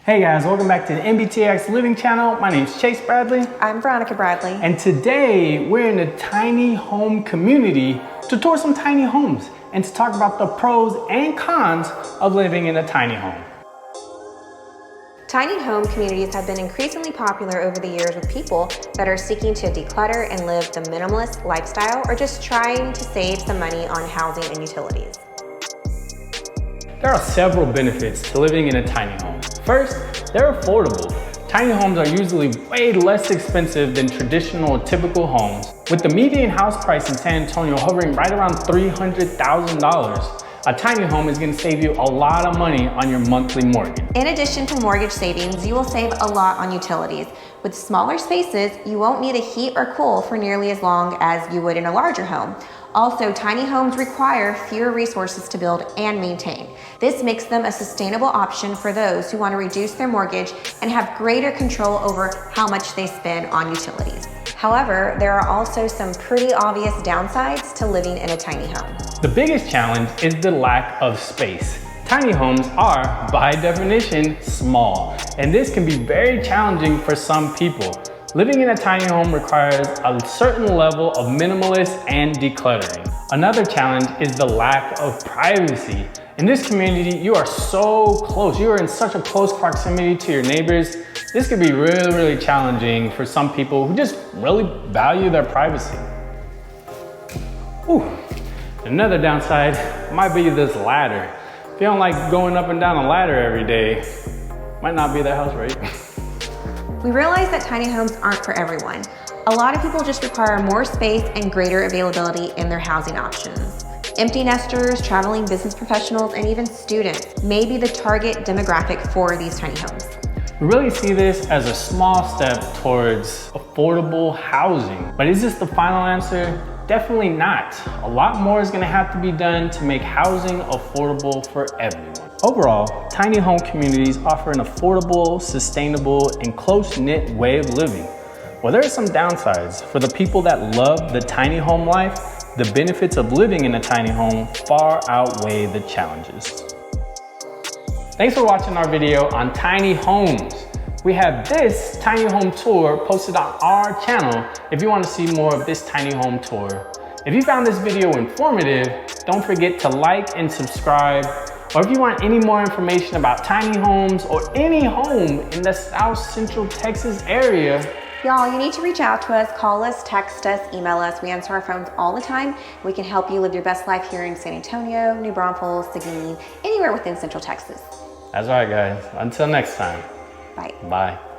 Hey guys, welcome back to the NBTXliving channel. My name is Chase Bradley. I'm Veronica Bradley. And today we're in a tiny home community to tour some tiny homes and to talk about the pros and cons of living in a tiny home. Tiny home communities have been increasingly popular over the years with people that are seeking to declutter and live the minimalist lifestyle or just trying to save some money on housing and utilities. There are several benefits to living in a tiny home. First, they're affordable. Tiny homes are usually way less expensive than traditional or typical homes, with the median house price in San Antonio hovering right around $300,000. A tiny home is going to save you a lot of money on your monthly mortgage. In addition to mortgage savings, you will save a lot on utilities. With smaller spaces, you won't need to heat or cool for nearly as long as you would in a larger home. Also, tiny homes require fewer resources to build and maintain. This makes them a sustainable option for those who want to reduce their mortgage and have greater control over how much they spend on utilities. However, there are also some pretty obvious downsides to living in a tiny home. The biggest challenge is the lack of space. Tiny homes are, by definition, small, and this can be very challenging for some people. Living in a tiny home requires a certain level of minimalist and decluttering. Another challenge is the lack of privacy. In this community, you are so close. You are in such a close proximity to your neighbors. This could be really challenging for some people who just really value their privacy. Ooh. Another downside might be this ladder. If you don't like going up and down a ladder every day, might not be the house for you. We realize that tiny homes aren't for everyone. A lot of people just require more space and greater availability in their housing options. Empty nesters, traveling business professionals, and even students may be the target demographic for these tiny homes. We really see this as a small step towards affordable housing. But is this the final answer? Definitely not. A lot more is gonna have to be done to make housing affordable for everyone. Overall, tiny home communities offer an affordable, sustainable, and close-knit way of living. While there are some downsides, for the people that love the tiny home life, the benefits of living in a tiny home far outweigh the challenges. Thanks for watching our video on tiny homes. We have this tiny home tour posted on our channel if you want to see more of this tiny home tour. If you found this video informative, don't forget to like and subscribe. Or if you want any more information about tiny homes or any home in the South Central Texas area, y'all, you need to reach out to us, call us, text us, email us. We answer our phones all the time. We can help you live your best life here in San Antonio, New Braunfels, Seguin, anywhere within Central Texas. That's right, guys. Until next time. Bye. Bye.